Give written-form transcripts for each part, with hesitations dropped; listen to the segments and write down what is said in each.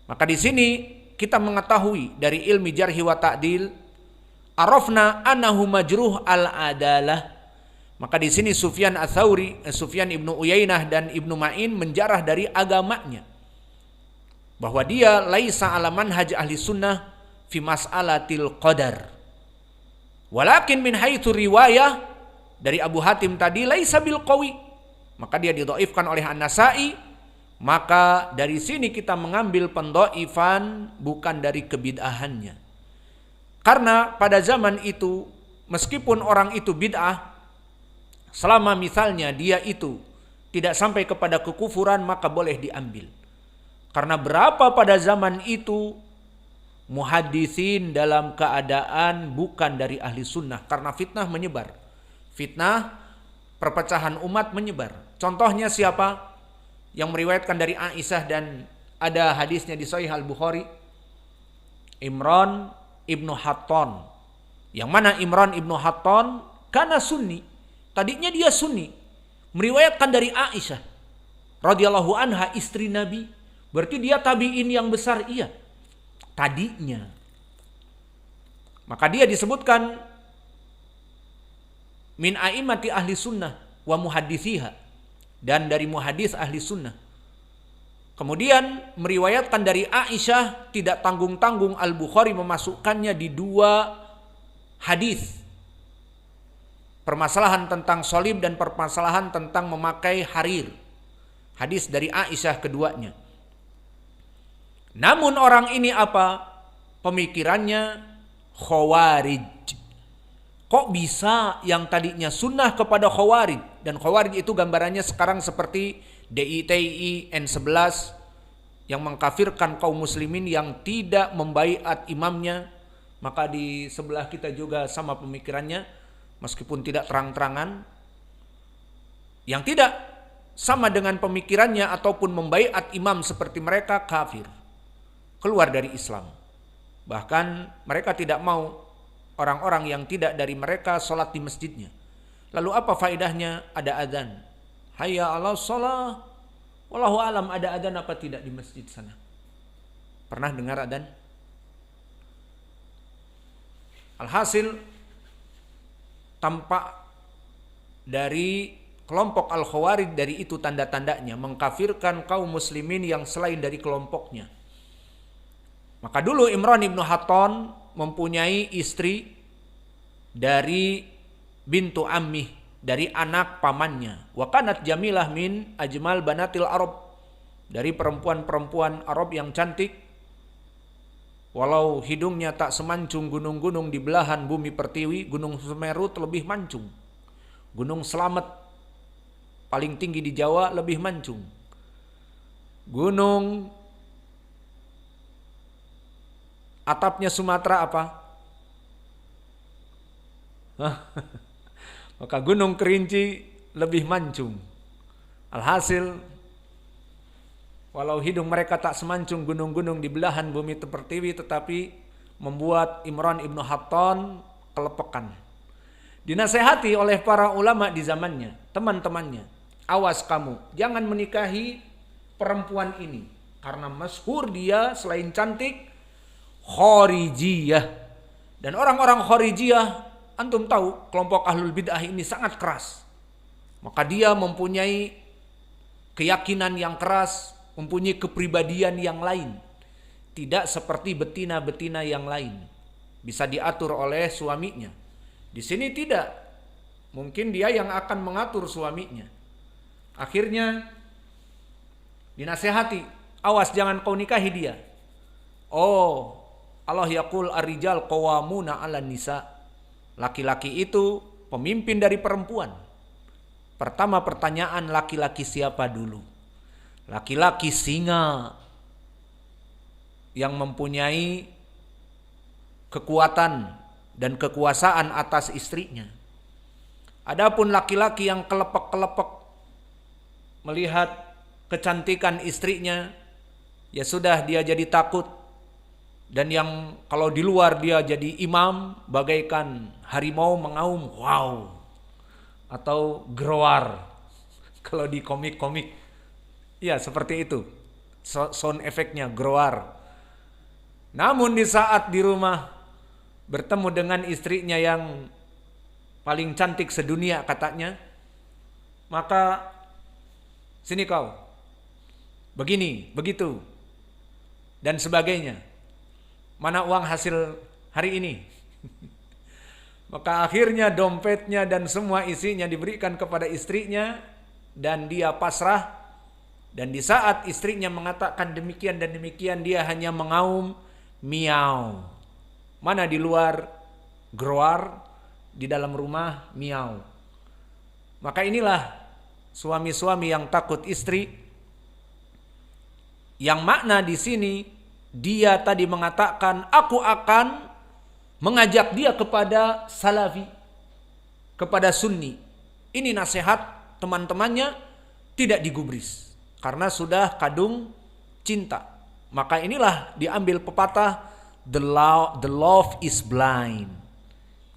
Maka di sini kita mengetahui dari ilmi jarhi wa ta'dil, arafna annahu majruh al-adalah. Maka di sini Sufyan Ats-Tsauri, Sufyan Ibnu Uyainah dan Ibnu Ma'in menjarah dari agamanya bahwa dia laisa ala manhaj ahli sunnah fi mas'alatil qadar. Walakin min haitsu riwayah dari Abu Hatim tadi laisa bil qawi. Maka dia didhaifkan oleh An-Nasa'i. Maka dari sini kita mengambil pendhaifan bukan dari kebid'ahannya. Karena pada zaman itu meskipun orang itu bid'ah, selama misalnya dia itu tidak sampai kepada kekufuran, maka boleh diambil. Karena berapa pada zaman itu muhaddisin dalam keadaan bukan dari ahli sunnah. Karena fitnah menyebar. Fitnah perpecahan umat menyebar. Contohnya siapa? Yang meriwayatkan dari Aisyah dan ada hadisnya di Sahih Al-Bukhari. Imran Ibnu Hatton. Yang mana Imran Ibnu Hatton karena sunni. Tadinya dia sunni, meriwayatkan dari Aisyah radhiyallahu anha, istri Nabi. Berarti dia tabi'in yang besar, iya. Tadinya. Maka dia disebutkan min a'immati ahli sunnah wa muhaddithiha, dan dari muhadis ahli sunnah. Kemudian meriwayatkan dari Aisyah, tidak tanggung-tanggung Al-Bukhari memasukkannya di 2 hadis. Permasalahan tentang sholib dan permasalahan tentang memakai harir. Hadis dari Aisyah keduanya. Namun orang ini apa? Pemikirannya khawarij. Kok bisa yang tadinya sunnah kepada khawarij? Dan khawarij itu gambarannya sekarang seperti DITI N11 yang mengkafirkan kaum muslimin yang tidak membaiat imamnya. Maka di sebelah kita juga sama pemikirannya. Meskipun tidak terang-terangan, yang tidak sama dengan pemikirannya ataupun membaiat imam seperti mereka kafir, keluar dari Islam. Bahkan mereka tidak mau orang-orang yang tidak dari mereka sholat di masjidnya. Lalu apa faedahnya ada adzan? Hayya 'alas shalah. Wallahu alam, ada adzan apa tidak di masjid sana? Pernah dengar adzan? Alhasil tampak dari kelompok Al-Khawarij dari itu tanda-tandanya mengkafirkan kaum muslimin yang selain dari kelompoknya. Maka dulu Imran Ibnu Hatton mempunyai istri dari bintu ammih, dari anak pamannya. Wa kanat jamilah min ajmal banatil Arab, dari perempuan-perempuan Arab yang cantik. Walau hidungnya tak semancung gunung-gunung di belahan bumi pertiwi, Gunung Semeru lebih mancung. Gunung Slamet paling tinggi di Jawa lebih mancung. Gunung atapnya Sumatera apa? Maka Gunung Kerinci lebih mancung. Alhasil walau hidung mereka tak semancung gunung-gunung di belahan bumi pertiwi, tetapi membuat Imran Ibnu Hatton kelepekan. Dinasehati oleh para ulama di zamannya, teman-temannya, awas kamu, jangan menikahi perempuan ini. Karena masyhur dia selain cantik, Kharijiyah. Dan orang-orang Kharijiyah, antum tahu kelompok ahlul bid'ah ini sangat keras. Maka dia mempunyai keyakinan yang keras, mempunyai kepribadian yang lain. Tidak seperti betina-betina yang lain. Bisa diatur oleh suaminya. Di sini tidak. Mungkin dia yang akan mengatur suaminya. Akhirnya dinasehati, awas jangan kau nikahi dia. Oh, Allah yaqul ar-rijal qawwamuna 'alan nisa. Laki-laki itu pemimpin dari perempuan. Pertama pertanyaan, laki-laki siapa dulu? Laki-laki singa yang mempunyai kekuatan dan kekuasaan atas istrinya. Adapun laki-laki yang kelepek-kelepek melihat kecantikan istrinya, ya sudah dia jadi takut. Dan yang kalau di luar dia jadi imam bagaikan harimau mengaum, wow, atau growar kalau di komik-komik. Ya seperti itu sound efeknya, growar. Namun di saat di rumah bertemu dengan istrinya yang paling cantik sedunia katanya, maka sini kau, begini, begitu, dan sebagainya. Mana uang hasil hari ini? Maka akhirnya dompetnya dan semua isinya diberikan kepada istrinya dan dia pasrah. Dan di saat istrinya mengatakan demikian dan demikian, dia hanya mengaum miau. Mana di luar groar, di dalam rumah miau. Maka inilah suami-suami yang takut istri. Yang makna di sini dia tadi mengatakan aku akan mengajak dia kepada salafi, kepada sunni. Ini nasihat teman-temannya, tidak digubris karena sudah kadung cinta. Maka inilah diambil pepatah, the love is blind.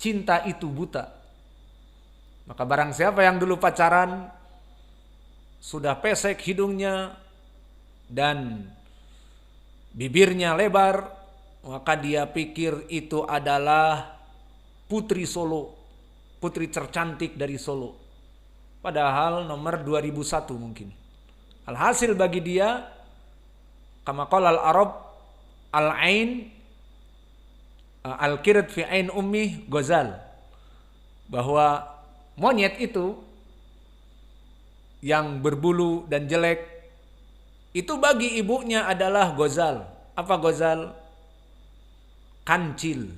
Cinta itu buta. Maka barang siapa yang dulu pacaran sudah pesek hidungnya dan bibirnya lebar, maka dia pikir itu adalah putri Solo, putri tercantik dari Solo. Padahal nomor 2001 mungkin. Alhasil bagi dia, kama qala al-Arab, al-ain al-kirat fi ain ummi gozal, bahwa monyet itu yang berbulu dan jelek itu bagi ibunya adalah gozal. Apa gozal? Kancil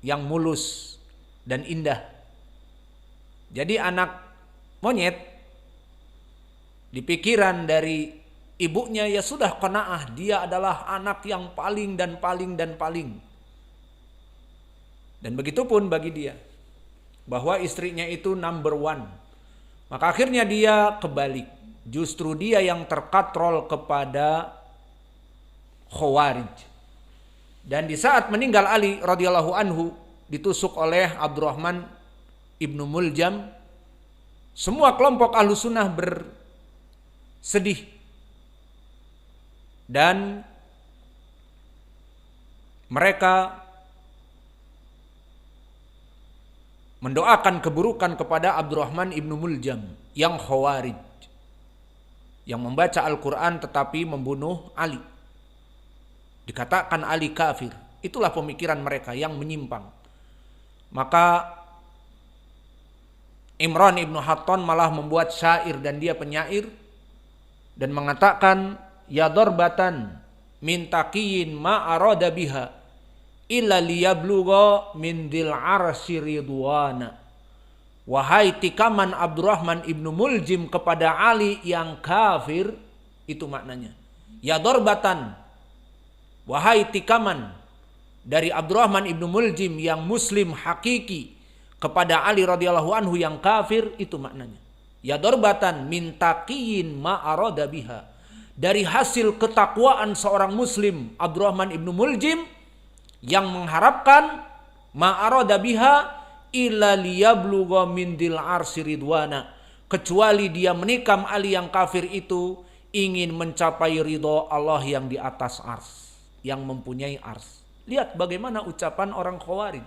yang mulus dan indah. Jadi anak monyet di pikiran dari ibunya ya sudah qanaah, dia adalah anak yang paling dan paling dan paling. Dan begitupun bagi dia, bahwa istrinya itu number one. Maka akhirnya dia kebalik. Justru dia yang terkatrol kepada Khawarij. Dan di saat meninggal Ali radhiyallahu anhu, ditusuk oleh Abdurrahman ibnu Muljam, semua kelompok ahlu sunnah bersedih. Dan mereka mendoakan keburukan kepada Abdurrahman ibnu Muljam yang Khawarij, yang membaca Al-Quran tetapi membunuh Ali. Dikatakan Ali kafir. Itulah pemikiran mereka yang menyimpang. Maka Imran ibnu Hatton malah membuat syair, dan dia penyair, dan mengatakan, ya darbatan min taqiyin ma arada biha illa liyablugha min dil arsy ridwana. Wahai tikaman Abdurrahman ibnu Muljim kepada Ali yang kafir, itu maknanya. Ya darbatan, wahai tikaman dari Abdurrahman ibnu Muljim yang muslim hakiki kepada Ali radhiyallahu anhu yang kafir, itu maknanya. Ya darbatan min taqiyin ma arada biha, dari hasil ketakwaan seorang muslim Abdurrahman ibnu Muljim yang mengharapkan ma'arada biha illa liyablugha min dil arsy ridwana, kecuali dia menikam Ali yang kafir itu ingin mencapai ridho Allah yang di atas ars, yang mempunyai ars. Lihat bagaimana ucapan orang Khawarij.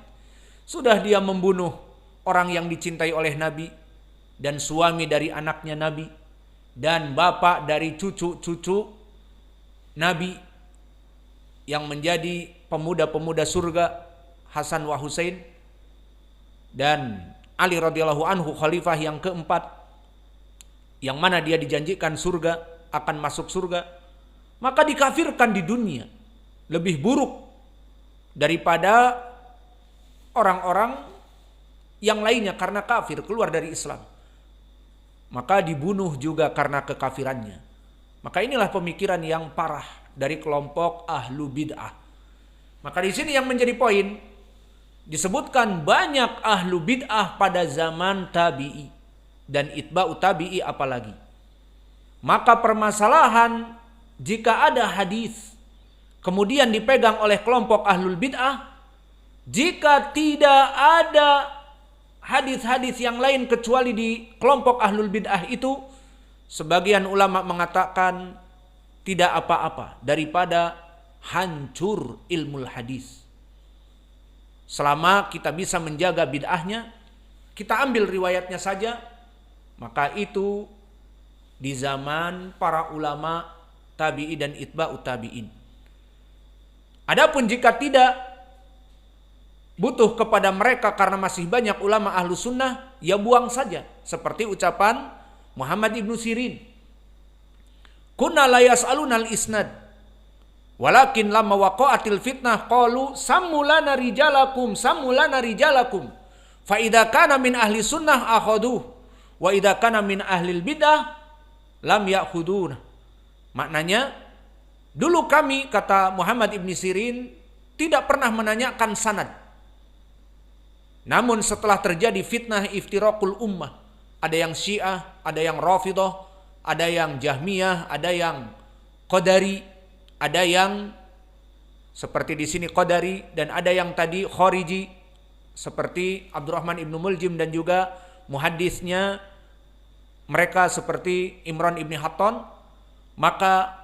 Sudah dia membunuh orang yang dicintai oleh Nabi, dan suami dari anaknya Nabi, dan bapak dari cucu-cucu Nabi yang menjadi pemuda-pemuda surga, Hasan wa Husain, dan Ali radhiyallahu anhu khalifah yang keempat, yang mana dia dijanjikan surga, akan masuk surga, maka dikafirkan di dunia. Lebih buruk daripada orang-orang yang lainnya karena kafir, keluar dari Islam. Maka dibunuh juga karena kekafirannya. Maka inilah pemikiran yang parah dari kelompok ahlu bid'ah. Maka di sini yang menjadi poin, disebutkan banyak ahlu bid'ah pada zaman tabi'i dan itba'u tabi'i apalagi. Maka permasalahan jika ada hadis kemudian dipegang oleh kelompok ahlul bid'ah, jika tidak ada hadis-hadis yang lain kecuali di kelompok ahlul bid'ah itu, sebagian ulama mengatakan tidak apa-apa daripada hancur ilmu hadis. Selama kita bisa menjaga bid'ahnya, kita ambil riwayatnya saja, maka itu di zaman para ulama tabi'i dan itba'ut tabi'in. Adapun jika tidak butuh kepada mereka karena masih banyak ulama ahlu sunnah, ya buang saja. Seperti ucapan Muhammad ibnu Sirin. Kunna la yas'aluna al-isnad, walakin lamma waqa'atil fitnah qalu sammulana rijalakum, fa idza kana min ahli sunnah akhaduh, wa idza kana min ahli bidah lam ya'khuduna. Maknanya, dulu kami, kata Muhammad ibn Sirin, tidak pernah menanyakan sanad. Namun setelah terjadi fitnah iftiraqul ummah, ada yang Syiah, ada yang Rafidah, ada yang Jahmiyah, ada yang Qadari, ada yang seperti di sini Qadari, dan ada yang tadi Khariji seperti Abdurrahman ibnu Muljim, dan juga muhaddisnya mereka seperti Imran ibn Hatton. Maka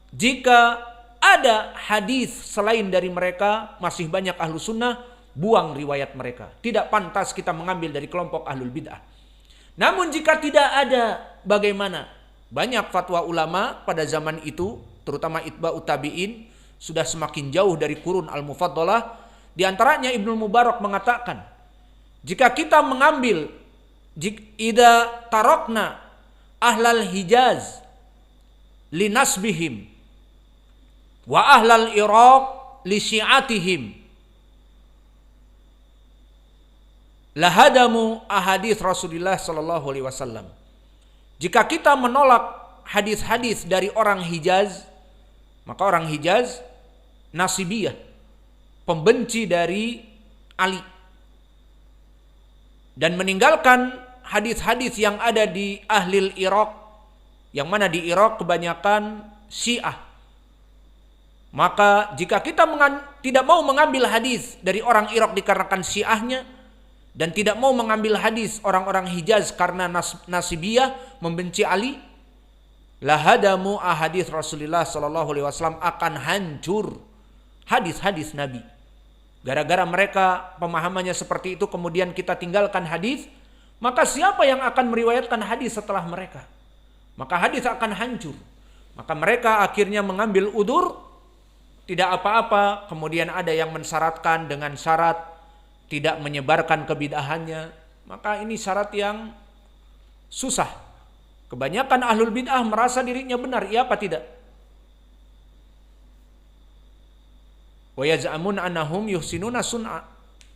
jika ada hadis selain dari mereka, masih banyak ahlu sunnah, buang riwayat mereka. Tidak pantas kita mengambil dari kelompok ahlul bid'ah. Namun jika tidak ada, bagaimana? Banyak fatwa ulama pada zaman itu, terutama itba'ut tabi'in, sudah semakin jauh dari kurun al-mufaddalah. Di antaranya Ibnu Mubarak mengatakan, jika kita mengambil ida tarokna ahlal Hijaz linasbihim wa ahlal Iraq li syi'atihim lahadamu ahadits Rasulullah sallallahu alaihi wasallam. Jika kita menolak hadis-hadis dari orang Hijaz, maka orang Hijaz nasibiyah, pembenci dari Ali, dan meninggalkan hadis-hadis yang ada di ahlil Irak, yang mana di Irak kebanyakan Syiah. Maka jika kita tidak mau mengambil hadis dari orang Irak dikarenakan Syiahnya, dan tidak mau mengambil hadis orang-orang Hijaz karena nasibiyah, membenci Ali, lahadamu ahadits Rasulullah sallallahu alaihi wasallam, akan hancur hadis-hadis Nabi. Gara-gara mereka pemahamannya seperti itu, kemudian kita tinggalkan hadis, maka siapa yang akan meriwayatkan hadis setelah mereka? Maka hadis akan hancur. Maka mereka akhirnya mengambil udzur, tidak apa-apa. Kemudian ada yang mensyaratkan dengan syarat tidak menyebarkan kebid'ahannya. Maka ini syarat yang susah. Kebanyakan ahlul bid'ah merasa dirinya benar, iya apa tidak? Wa yaz'amun annahum yuhsinuna sun'a.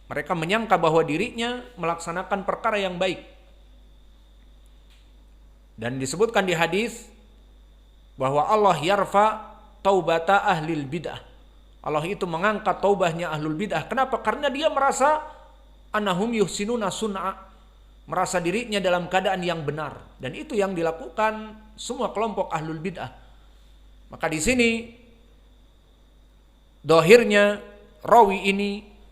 Mereka menyangka bahwa dirinya melaksanakan perkara yang baik. Dan disebutkan di hadis bahwa Allah yarfa taubata ahlil bid'ah. Allah itu mengangkat taubahnya ahlul bid'ah. Kenapa? Karena dia merasa annahum yuhsinuna sun'a, merasa dirinya dalam keadaan yang benar, dan itu yang dilakukan semua kelompok ahlul bid'ah. Maka di sini dohirnya rawi ini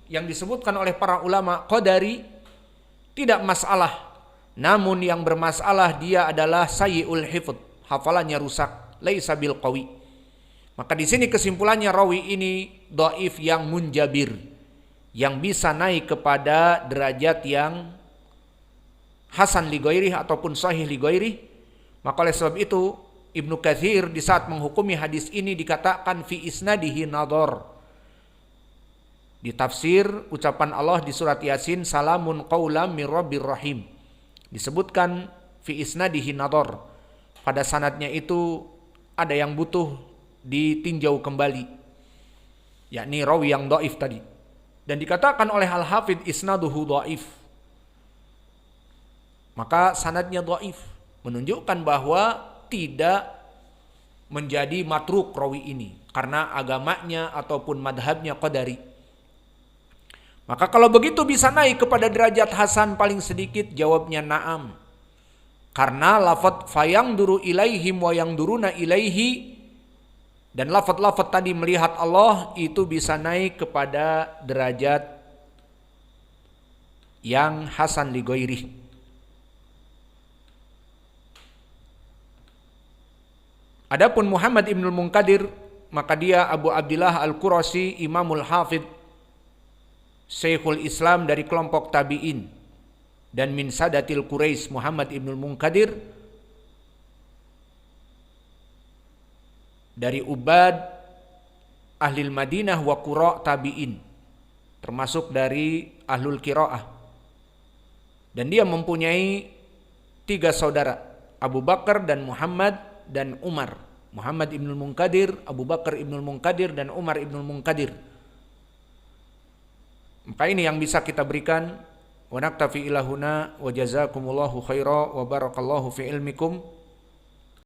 yang disebutkan oleh para ulama Qadari tidak masalah, namun yang bermasalah dia adalah sayyi'ul hifdz, hafalannya rusak, laisa bil qawi. Maka di sini kesimpulannya rawi ini dhaif yang munjabir, yang bisa naik kepada derajat yang hasan li ghairih ataupun sahih li ghairih. Maka oleh sebab itu Ibnu Katsir di saat menghukumi hadis ini dikatakan fi isnadihi nadhar. Di tafsir ucapan Allah di surat Yasin, salamun qaulam mir rabbir rahim, disebutkan fi isnadihi nadhar. Pada sanadnya itu ada yang butuh ditinjau kembali, yakni rawi yang dhaif tadi. Dan dikatakan oleh Al-Hafidh isnaduhu dhaif. Maka sanadnya dhaif, menunjukkan bahwa tidak menjadi matruk rawi ini karena agamanya ataupun madhabnya Qadari. Maka kalau begitu bisa naik kepada derajat hasan paling sedikit? Jawabnya na'am. Karena lafadz fayangduru ilaihim wa yangduruna ilaihi, dan lafadz-lafadz tadi melihat Allah itu bisa naik kepada derajat yang hasan li ghairih. Adapun Muhammad ibnul Munkadir maka dia Abu Abdillah Al-Qurasi, Imamul Hafidh, Syekhul Islam dari kelompok tabi'in, dan min Sadatil Quraisy Muhammad ibnul Munkadir dari Ubad Ahlil Madinah wa Qura' tabi'in, termasuk dari Ahlul Qira'ah. Dan dia mempunyai 3 saudara, Abu Bakar dan Muhammad dan Umar. Muhammad ibnul Munkadir, Abu Bakar ibnul Munkadir, dan Umar ibnul Munkadir. Maka ini yang bisa kita berikan. Wa naktafi ilahuna wa jazakumullahu khaira wa barakallahu fi ilmikum.